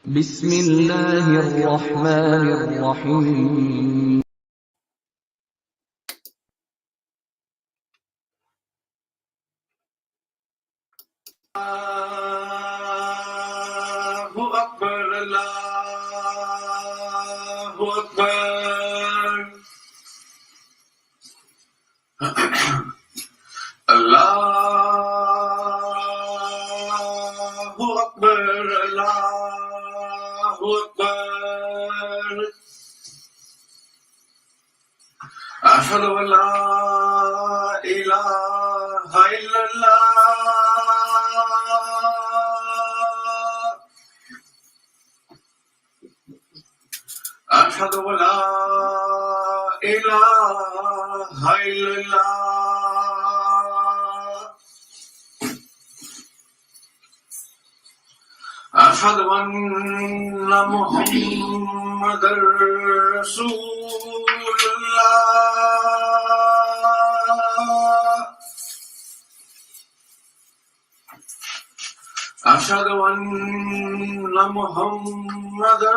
بسم الله الرحمن الرحيم الله أكبر الله أكبر الله أكبر الله أكبر أشهد أن لا إله إلا الله أشهد أن لا إله إلا الله أشهد أن محمدا رسول الله أشهد أن محمدا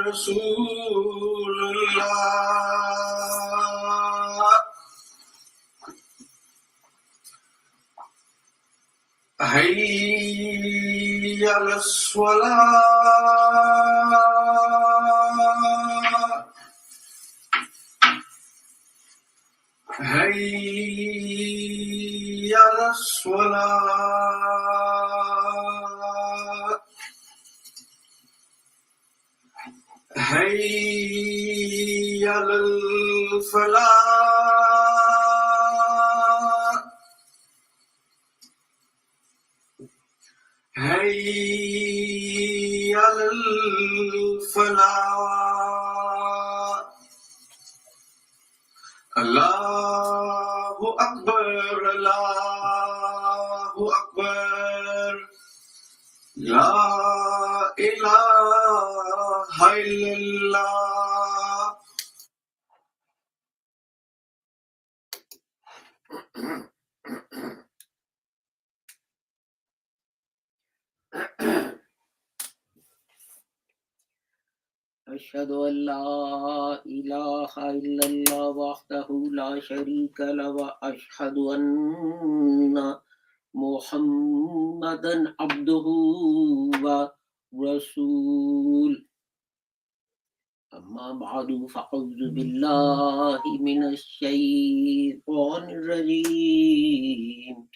رسول الله حي على الصلاة حي على الصلاة حي على الفلاح حي على الفلاح الله أكبر الله أكبر لا إله إلا الله أشهد أن لا إله إلا الله وحده لا شريك له وأشهد أن محمدا عبده ورسوله أما بعد فأعوذ بالله من الشيطان الرجيم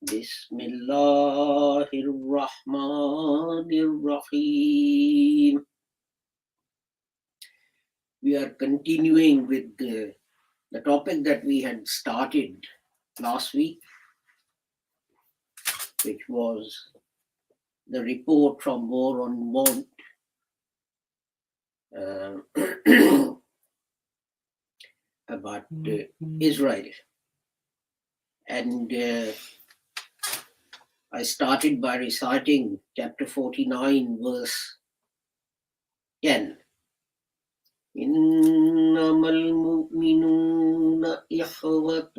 بسم الله الرحمن الرحيم. We are continuing with the topic that we had started last week, which was the report from War on Want about Israel. And I started by reciting chapter 49, verse 10. إنما المؤمنون إخوة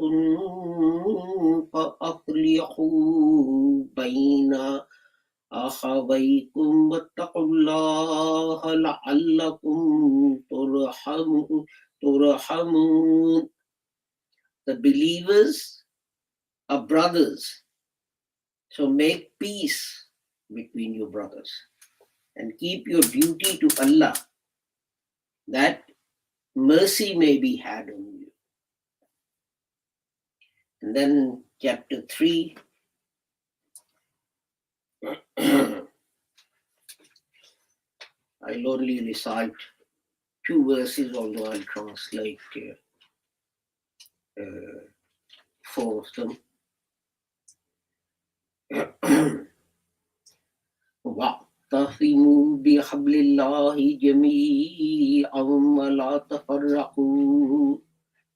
فأصلحوا بين أخويكم واتقوا الله لعلكم ترحمون. The believers are brothers, so make peace between your brothers and keep your duty to Allah, that mercy may be had on you. And then chapter 3, I'll only recite 2 verses, although I'll translate 4 of them. واعتصموا بحبل الله جميعا ولا تفرقوا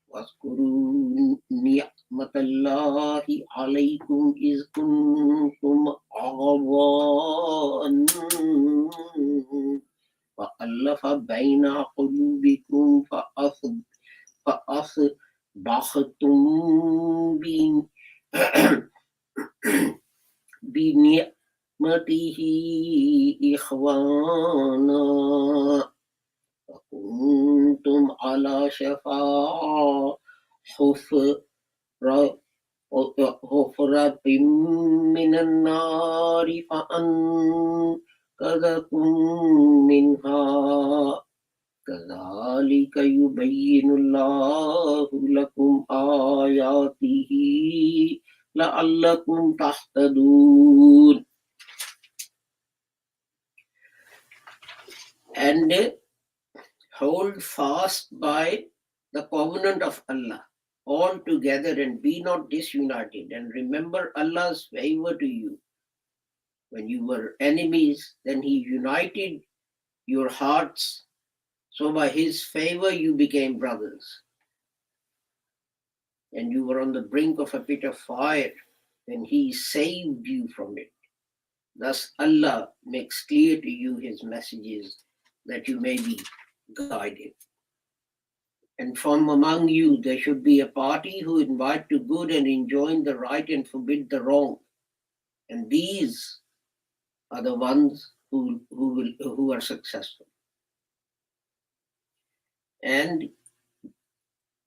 واذكروا نعمة الله عليكم إذ كنتم أعضاء فألف بين قلوبكم فأصبحتم بنعمته برحمته إخوانا وكنتم على شفا حفرة من النار فأنقذكم منها كذلك يبين الله لكم آياته لعلكم تهتدون. And hold fast by the covenant of Allah all together and be not disunited, and remember Allah's favor to you. When you were enemies, then He united your hearts, so by His favor you became brothers. And you were on the brink of a pit of fire, and He saved you from it. Thus Allah makes clear to you His messages, that you may be guided. And from among you there should be a party who invite to good and enjoin the right and forbid the wrong. And these are the ones who are successful. And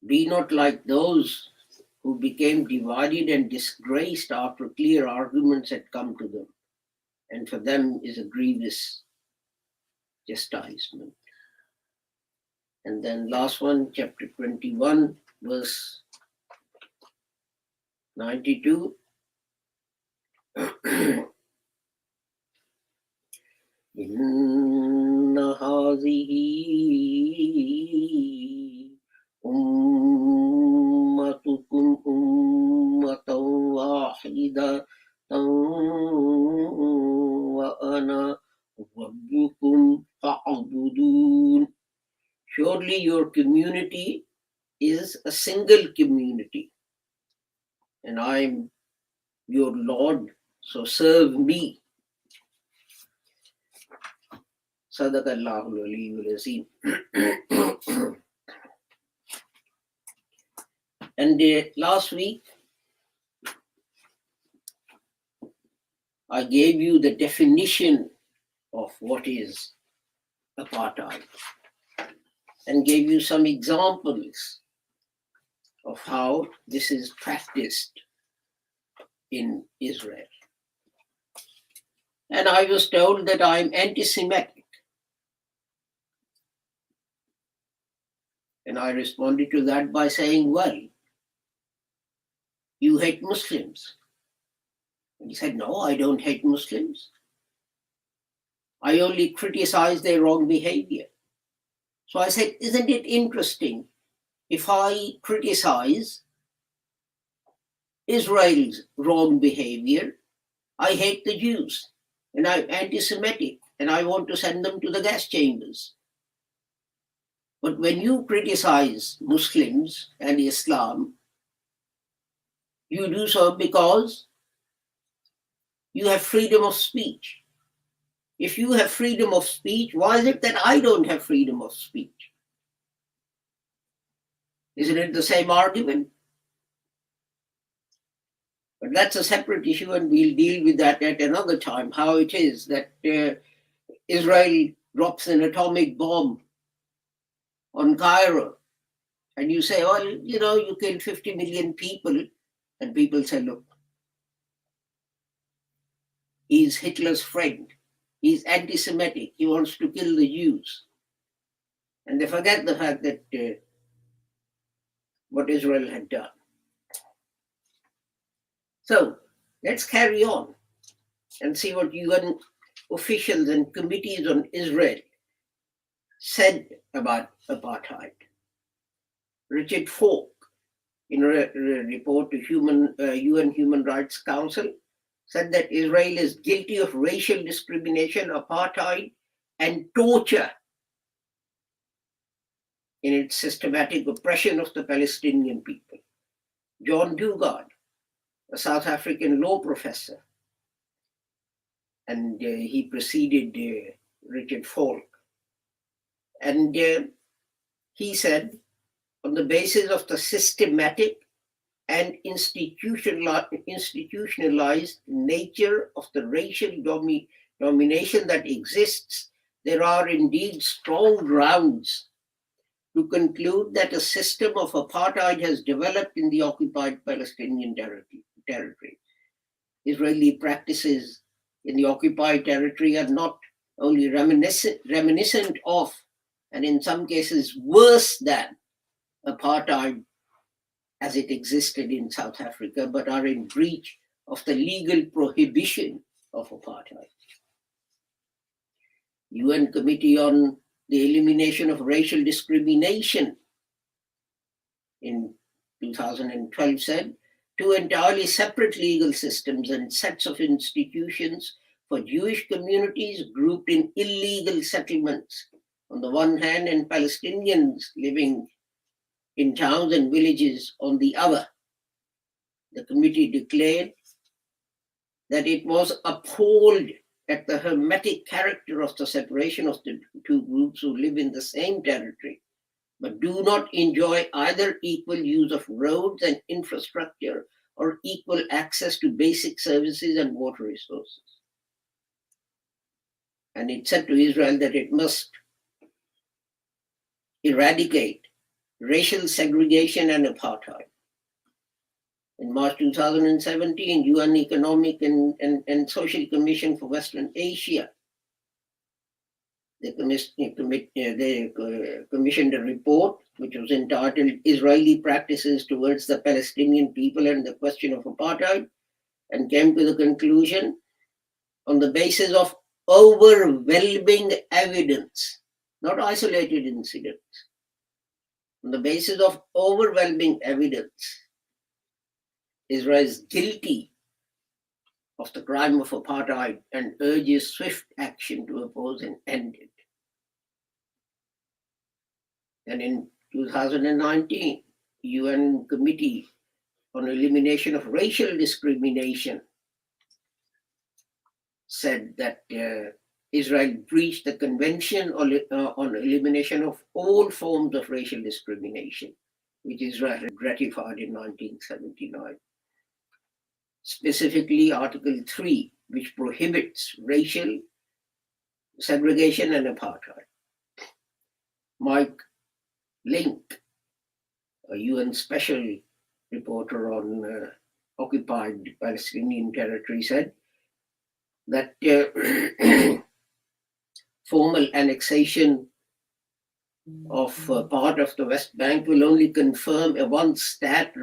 be not like those who became divided and disgraced after clear arguments had come to them. And for them is a grievous chastisement. And then last one, chapter 21, verse 92. Inna hazihi ummatukum ummatan wahidatan wa ana rabbukum fa'budun. Surely your community is a single community, and I am your Lord, so serve me. Sadaqallahul Aliyyul Azim. And last week, I gave you the definition of what is apartheid and gave you some examples of how this is practiced in Israel. And I was told that I'm anti-Semitic. And I responded to that by saying, well, you hate Muslims. And he said, no, I don't hate Muslims. I only criticize their wrong behavior. So I said, isn't it interesting? If I criticize Israel's wrong behavior, I hate the Jews and I'm anti-Semitic and I want to send them to the gas chambers. But when you criticize Muslims and Islam, you do so because you have freedom of speech. If you have freedom of speech, why is it that I don't have freedom of speech? Isn't it the same argument? But that's a separate issue, and we'll deal with that at another time, how it is that Israel drops an atomic bomb on Cairo, and you say, well, you know, you killed 50 million people, and people say, look, he's Hitler's friend. He's anti-Semitic. He wants to kill the Jews. And they forget the fact that what Israel had done. So let's carry on and see what UN officials and committees on Israel said about apartheid. Richard Falk, in a report to UN Human Rights Council, said that Israel is guilty of racial discrimination, apartheid, and torture in its systematic oppression of the Palestinian people. John Dugard, a South African law professor, and he preceded Richard Falk. And he said, on the basis of the systematic and institutionalized nature of the racial domination that exists, there are indeed strong grounds to conclude that a system of apartheid has developed in the occupied Palestinian territory. Israeli practices in the occupied territory are not only reminiscent of, and in some cases worse than, apartheid as it existed in South Africa, but are in breach of the legal prohibition of apartheid. UN Committee on the Elimination of Racial Discrimination in 2012 said, two entirely separate legal systems and sets of institutions for Jewish communities grouped in illegal settlements on the one hand, and Palestinians living in towns and villages on the other. The committee declared that it was appalled at the hermetic character of the separation of the two groups who live in the same territory, but do not enjoy either equal use of roads and infrastructure or equal access to basic services and water resources. And it said to Israel that it must eradicate racial segregation and apartheid. In March 2017, UN Economic and Social Commission for Western Asia, they commissioned a report which was entitled Israeli Practices Towards the Palestinian People and the Question of Apartheid, and came to the conclusion, on the basis of overwhelming evidence, not isolated incidents, on the basis of overwhelming evidence, Israel is guilty of the crime of apartheid and urges swift action to oppose and end it. And in 2019, UN Committee on Elimination of Racial Discrimination said that Israel breached the Convention on Elimination of All Forms of Racial Discrimination, which Israel had ratified in 1979. Specifically Article 3, which prohibits racial segregation and apartheid. Mike Link, a UN special reporter on occupied Palestinian territory, said that formal annexation of part of the West Bank will only confirm a one-state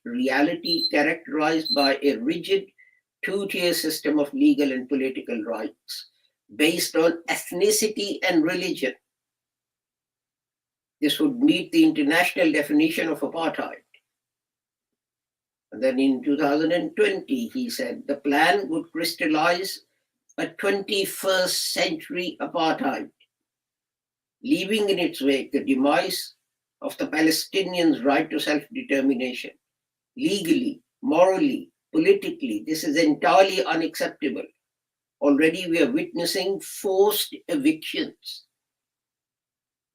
reality characterized by a rigid two-tier system of legal and political rights based on ethnicity and religion. This would meet the international definition of apartheid. And then in 2020, he said the plan would crystallize a 21st century apartheid, leaving in its wake the demise of the Palestinians' right to self-determination. Legally, morally, politically, this is entirely unacceptable. Already we are witnessing forced evictions,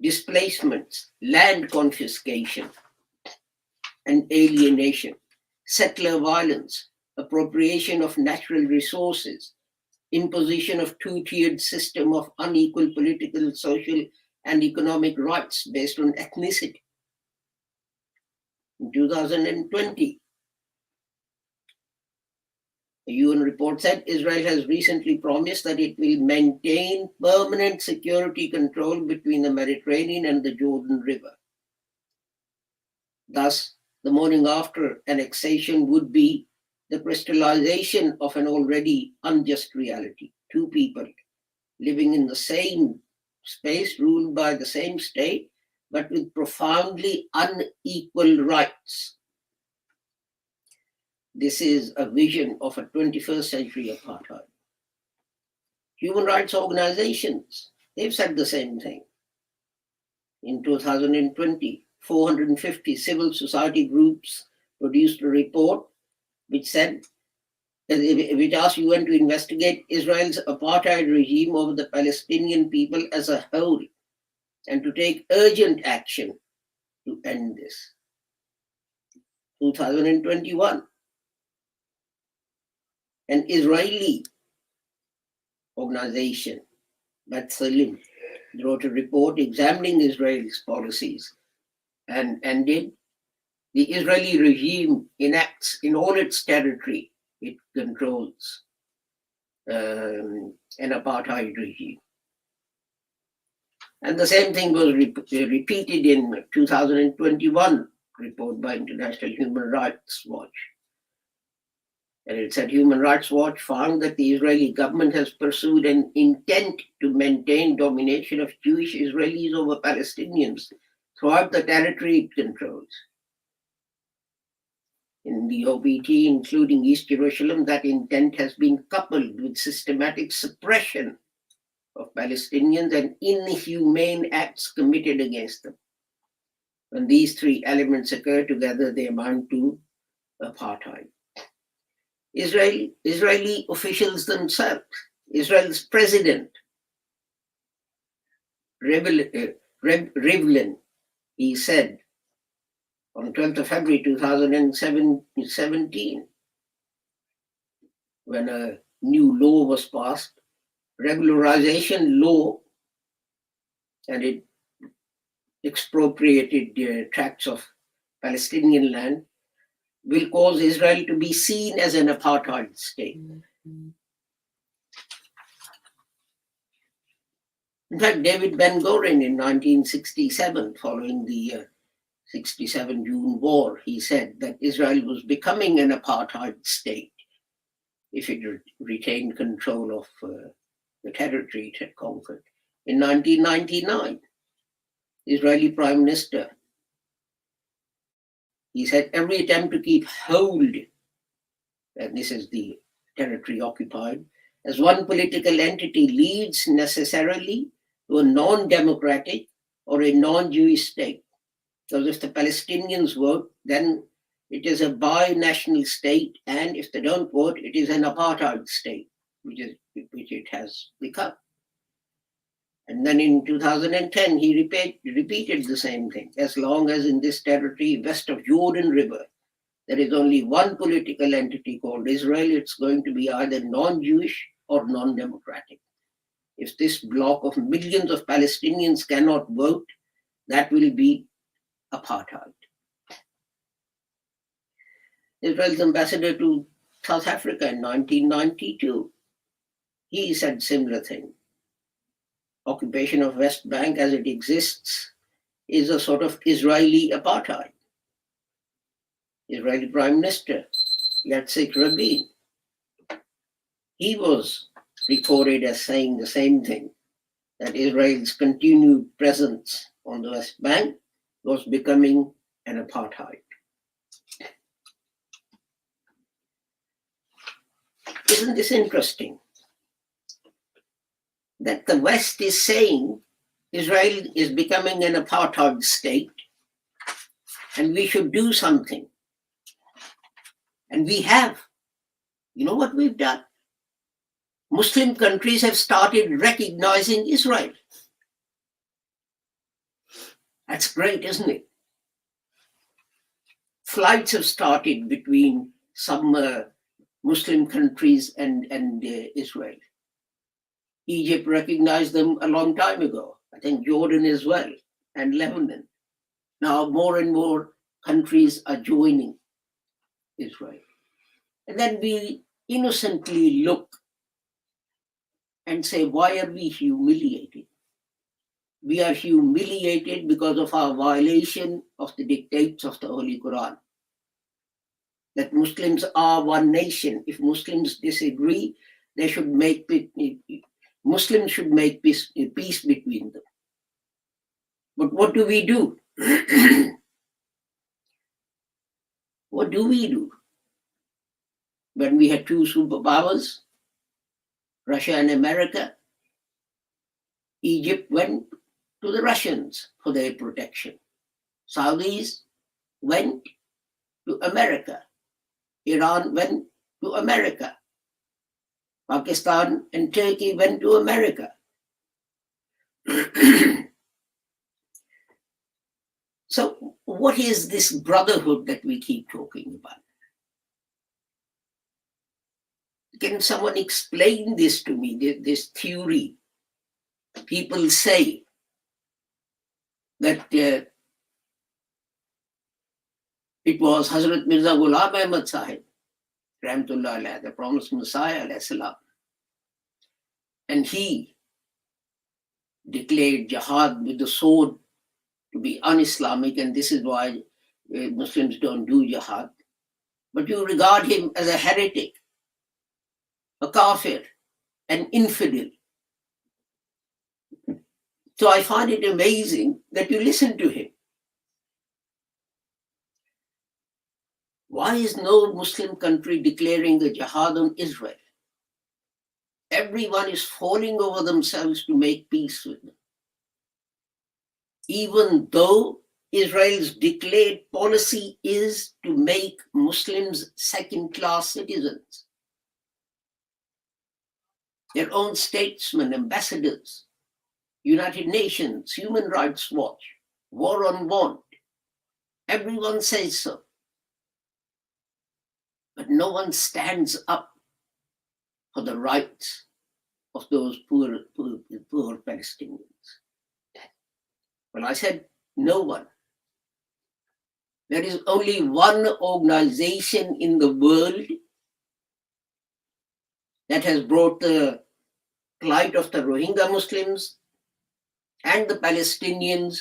displacements, land confiscation and alienation, settler violence, appropriation of natural resources, imposition of two-tiered system of unequal political, social, and economic rights based on ethnicity. In 2020, a UN report said Israel has recently promised that it will maintain permanent security control between the Mediterranean and the Jordan River. Thus, the morning after annexation would be the crystallization of an already unjust reality. Two people living in the same space, ruled by the same state, but with profoundly unequal rights. This is a vision of a 21st century apartheid. Human rights organizations, they've said the same thing. In 2020, 450 civil society groups produced a report which said, which asked UN to investigate Israel's apartheid regime over the Palestinian people as a whole and to take urgent action to end this. 2021. An Israeli organization, Batsalim, wrote a report examining Israel's policies and ended. The Israeli regime enacts in all its territory, it controls an apartheid regime. And the same thing was repeated in 2021 report by International Human Rights Watch. And it said Human Rights Watch found that the Israeli government has pursued an intent to maintain domination of Jewish Israelis over Palestinians throughout the territory it controls. In the OBT, including East Jerusalem, that intent has been coupled with systematic suppression of Palestinians and inhumane acts committed against them. When these three elements occur together, they amount to apartheid. Israeli officials themselves, Israel's president, Rivlin, he said on 12th of February 2017, when a new law was passed, regularization law, and it expropriated tracts of Palestinian land, will cause Israel to be seen as an apartheid state. In fact, David Ben-Gurion in 1967, following the 67 June War, he said that Israel was becoming an apartheid state if it retained control of the territory it had conquered. In 1999, the Israeli Prime Minister, he said every attempt to keep hold, and this is the territory occupied, as one political entity leads necessarily to a non-democratic or a non-Jewish state. Because if the Palestinians vote, then it is a bi-national state, and if they don't vote, it is an apartheid state, which it has become. And then in 2010, he repeated the same thing. As long as in this territory west of Jordan River, there is only one political entity called Israel, it's going to be either non-Jewish or non-democratic. If this block of millions of Palestinians cannot vote, that will be apartheid. Israel's ambassador to South Africa in 1992, he said similar thing. Occupation of West Bank as it exists is a sort of Israeli apartheid. Israeli Prime Minister Yitzhak Rabin, he was recorded as saying the same thing, that Israel's continued presence on the West Bank was becoming an apartheid. Isn't this interesting? That the West is saying Israel is becoming an apartheid state and we should do something. And we have. You know what we've done? Muslim countries have started recognizing Israel. That's great, isn't it? Flights have started between some Muslim countries and Israel. Egypt recognized them a long time ago. I think Jordan as well, and Lebanon. Now more and more countries are joining Israel. And then we innocently look and say, why are we humiliated? We are humiliated because of our violation of the dictates of the Holy Quran. That Muslims are one nation. If Muslims disagree, they should make Muslims should make peace between them. But what do we do? What do we do? When we had two superpowers, Russia and America, Egypt went to the Russians for their protection. Saudis went to America. Iran went to America. Pakistan and Turkey went to America. So what is this brotherhood that we keep talking about? Can someone explain this to me, this theory? People say that it was Hazrat Mirza Ghulam Ahmad Sahib, Rahmatullah alayh, the promised Messiah, alayhi salam, and he declared jihad with the sword to be un-Islamic, and this is why Muslims don't do jihad. But you regard him as a heretic, a kafir, an infidel. So I find it amazing that you listen to him. Why is no Muslim country declaring a jihad on Israel? Everyone is falling over themselves to make peace with them. Even though Israel's declared policy is to make Muslims second-class citizens. Their own statesmen, ambassadors, United Nations, Human Rights Watch, War on Want, everyone says so. But no one stands up for the rights of those poor Palestinians. Well, I said no one. There is only one organization in the world that has brought the plight of the Rohingya Muslims and the Palestinians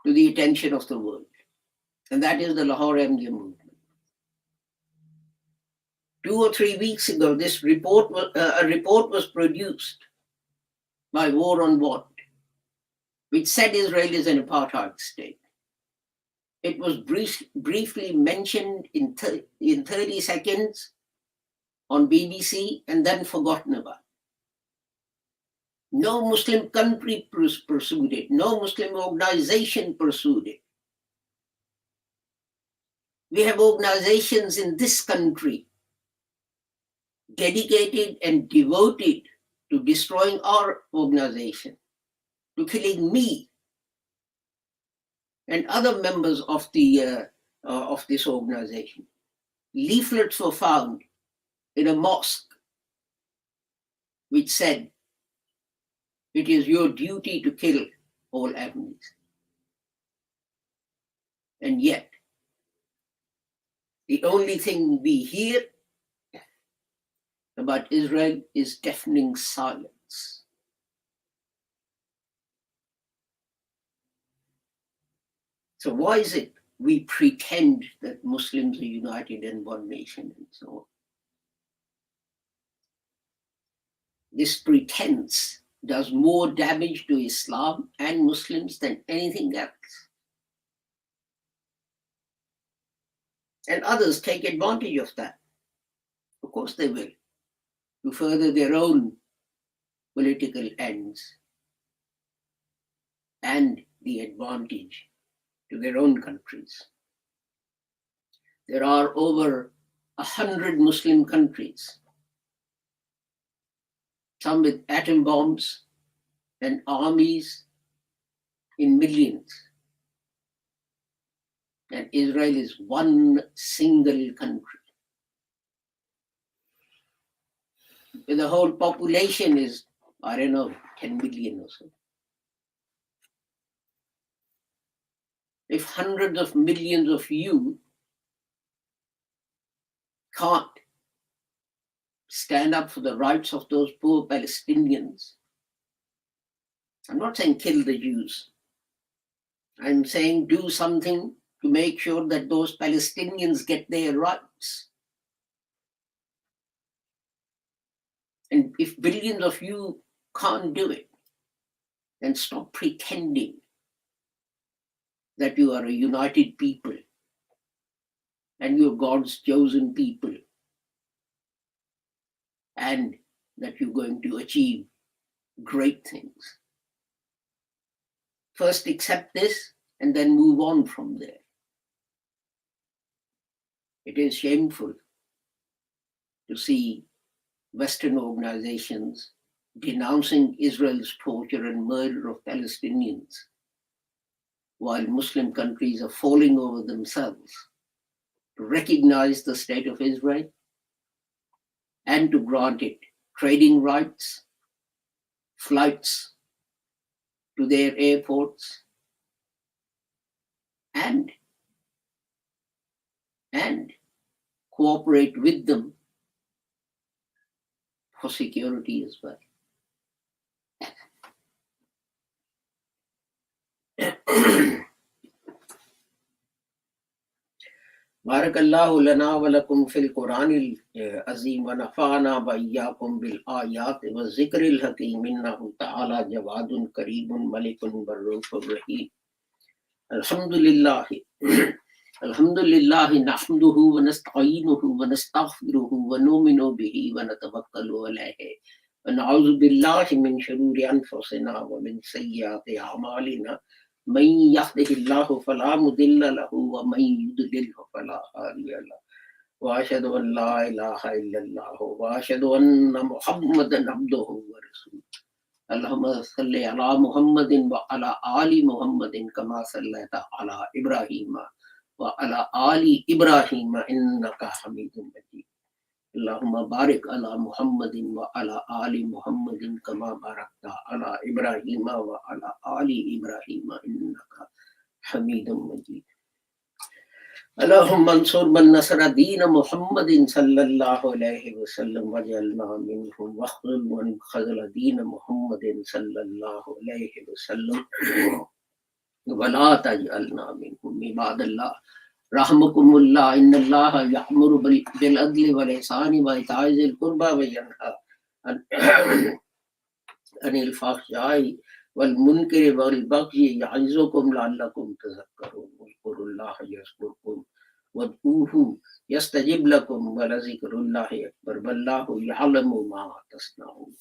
to the attention of the world, and that is the Lahore Ahmadiyya movement. 2 or 3 weeks ago, a report was produced by War on Want, which said Israel is an apartheid state. It was briefly mentioned in 30 seconds on BBC and then forgotten about. No Muslim country pursued it. No Muslim organization pursued it. We have organizations in this country dedicated and devoted to destroying our organization, to killing me and other members of this organization. Leaflets were found in a mosque which said, "It is your duty to kill all Ahmadis." And yet, the only thing we hear about Israel is deafening silence. So why is it we pretend that Muslims are united in one nation and so on? This pretense does more damage to Islam and Muslims than anything else. And others take advantage of that. Of course they will, to further their own political ends and the advantage to their own countries. There are over 100 Muslim countries, some with atom bombs and armies in millions. And Israel is one single country. The whole population is, 10 million or so. If hundreds of millions of you can't stand up for the rights of those poor Palestinians, I'm not saying kill the Jews. I'm saying do something to make sure that those Palestinians get their rights. And if billions of you can't do it, then stop pretending that you are a united people and you're God's chosen people and that you're going to achieve great things. First accept this and then move on from there. It is shameful to see Western organizations denouncing Israel's torture and murder of Palestinians while Muslim countries are falling over themselves to recognize the state of Israel and to grant it trading rights, flights to their airports, and cooperate with them for security as well. Barakallahu lana wa lakum fil Quranil azim wa nafa'ana wa iyyakum bil ayat wa zikril hakim innahu ta'ala jawadun kareemun malikun barrufur rahim. Alhamdulillah nahmaduhu wa nasta'inuhu wa nastaghfiruhu wa nu'minu bihi wa natawakkalu alayhi wa na'udhu billahi min shururi anfusina wa min sayyiati a'malina. من يهده الله فلا مضل له ومن يضلل فلا هادي له واشهد ان لا اله الا الله واشهد ان محمدا عبده ورسوله اللهم صل على محمد وعلى ال محمد كما صليت على ابراهيم وعلى ال ابراهيم انك حميد مجيد اللهم بارك على محمد وعلى آل محمد كما باركت على إبراهيم وعلى آل إبراهيم إنك حميد مجيد اللهم انصر من نصر دين محمد صلى الله عليه وسلم واجعلنا منهم واخذل من خذل دين محمد صلى الله عليه وسلم ولا تجعلنا منهم عباد الله रहमकुमुल्लाह इन्नल्लाह यअमुरु bill अदली वल ihsani व इताइ ज़िल कुर्बा व यनहा अनिल फ़हशाइ वल मुनकरि वल बग़yi यअज़ुकुम लअल्लकुम तज़क्करून वज़कुरुल्लाह यज़कुरकुम वदऊहु यस्तजिब लकुम व लज़िक्रुल्लाहि अकबर वल्लाहु यअलमु मा तस्नऊन.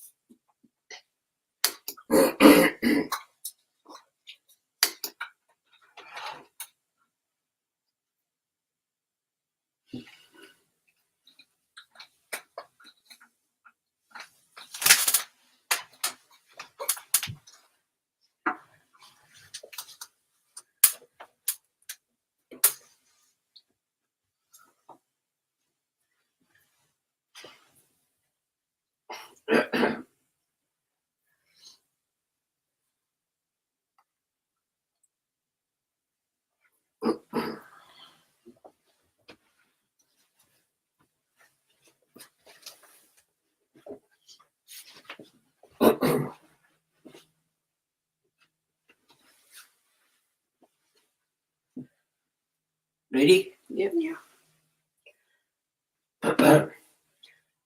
Ready? Yeah.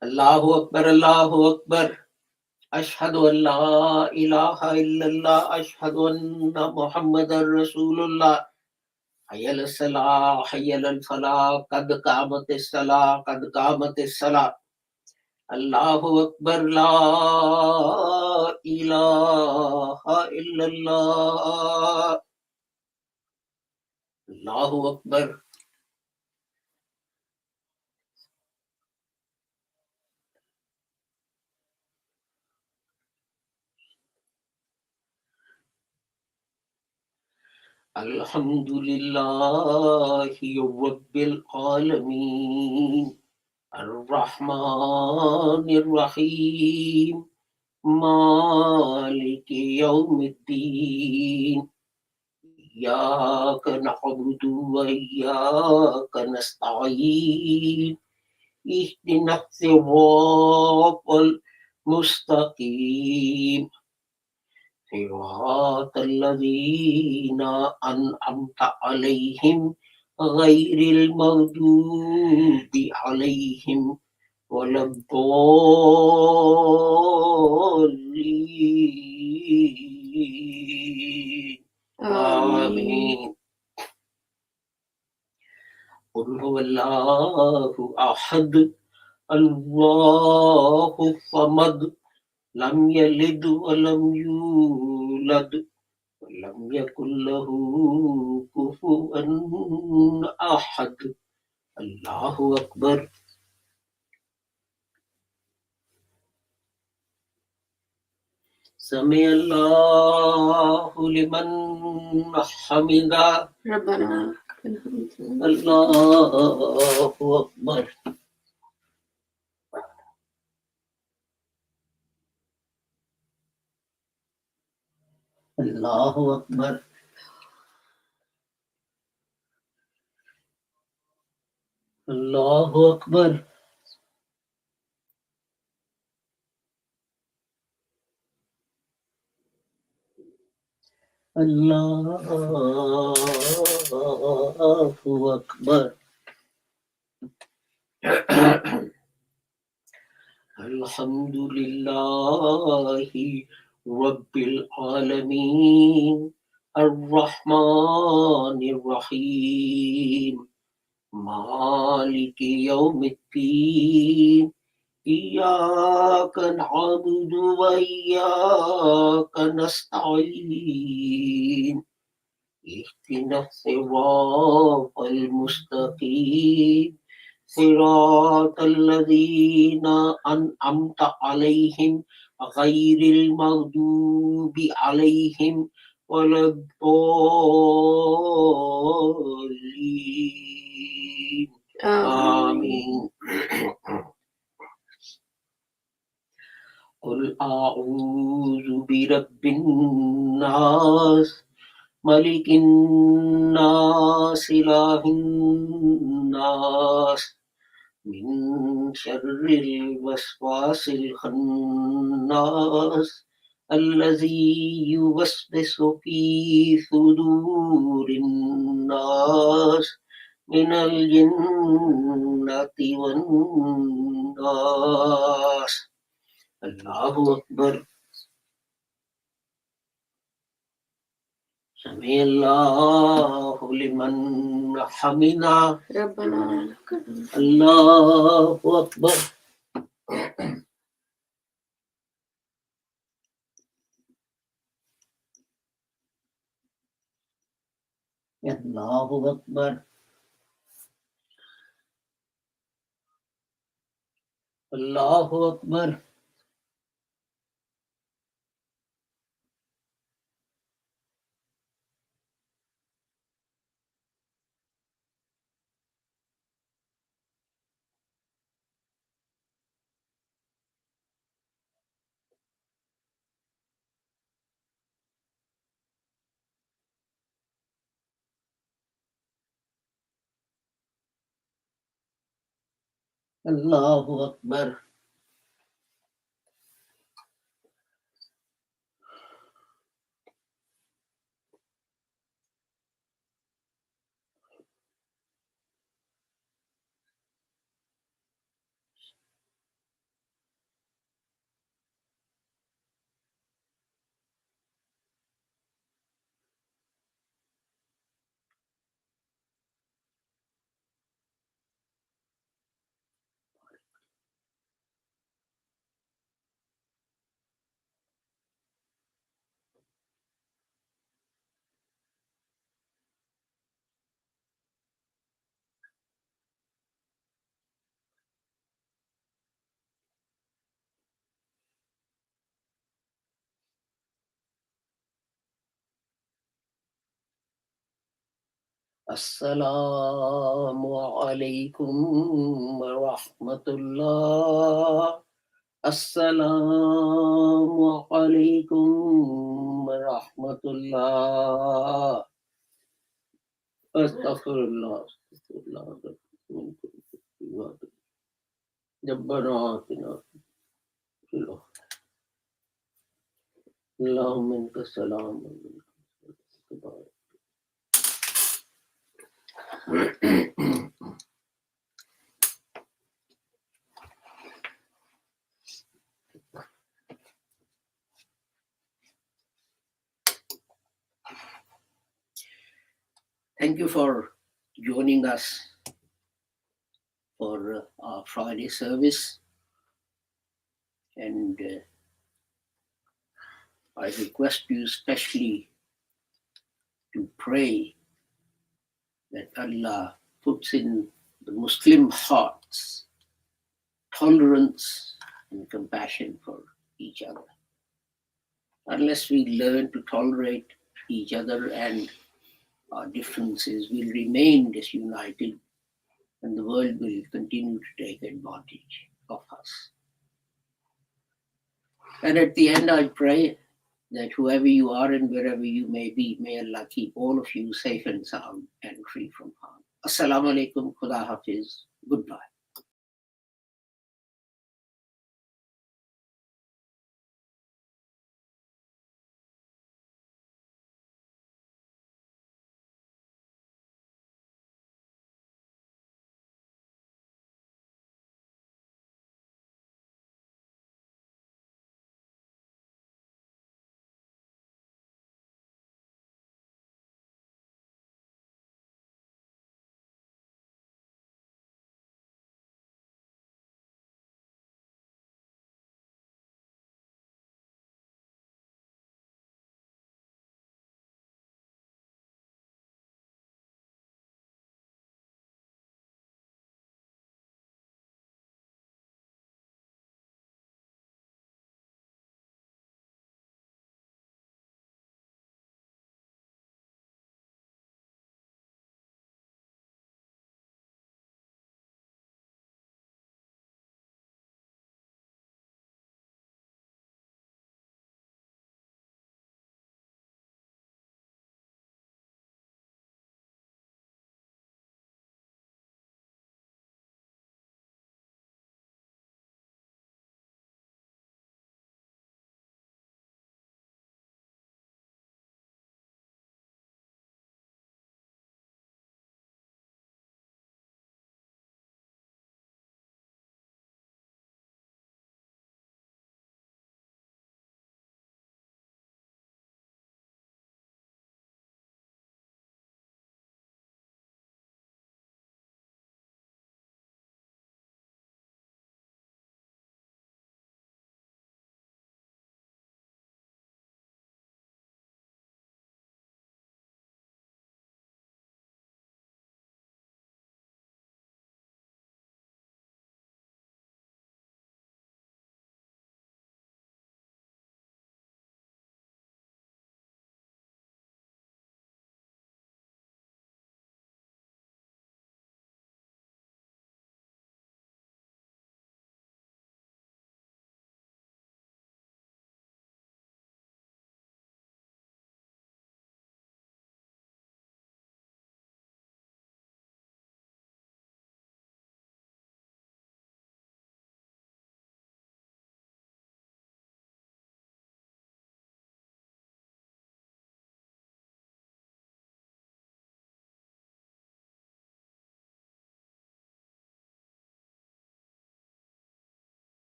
Allahu Akbar, Allahu Akbar. Ashhadu an la ilaha illallah. Ashhadu anna Muhammadar Rasulullah. Hayya ala salah, hayya ala falah. Qad qamatis salah, qad qamatis salah. Allahu Akbar, la ilaha illallah. Allahu Akbar. Alhamdulillahi Rabbil Alameen. Ar-Rahmanir Rahim. Maliki Yawmiddin. Iyyaka na'budu wa iyyaka nasta'in. Ihdinas siratal mustaqim. صراط الذين أنعمت عليهم غير المغضوب عليهم ولا الضالين آمين. قل هو الله أحد الله الصمد لم يلد ولم يولد ولم يكن له كفوا أحد. الله أكبر. سمع الله لمن حمده ربنا لك الحمد. الله أكبر. الله أكبر. الله أكبر. الله أكبر. الحمد لله رب العالمين الرحمن الرحيم مالك يوم الدين إياك نعبد وإياك نستعين اهدنا الصراط المستقيم صراط الذين أنعمت عليهم غير المغضوب عليهم ولا الضالين آمين. قل أعوذ برب الناس ملك الناس إله الناس من شر الوسواس الخناس الذي يوسوس في صدور الناس من الجنة والناس. الله أكبر. سمع الله لمن حمده ربنا لك الحمد. الله أكبر. الله أكبر. الله أكبر. الله أكبر. السلام عليكم ورحمة الله. السلام عليكم ورحمة الله. أستغفر الله. أستغفر الله. ربنا آتنا في الأرض. اللهم أنت السلام ومنك السلام. Thank you for joining us for our Friday service, and I request you especially to pray that Allah puts in the Muslim hearts tolerance and compassion for each other. Unless we learn to tolerate each other and our differences, we'll remain disunited and the world will continue to take advantage of us. And at the end, I pray that whoever you are and wherever you may be, may Allah keep all of you safe and sound and free from harm. Assalamu alaikum, Khuda Hafiz, goodbye.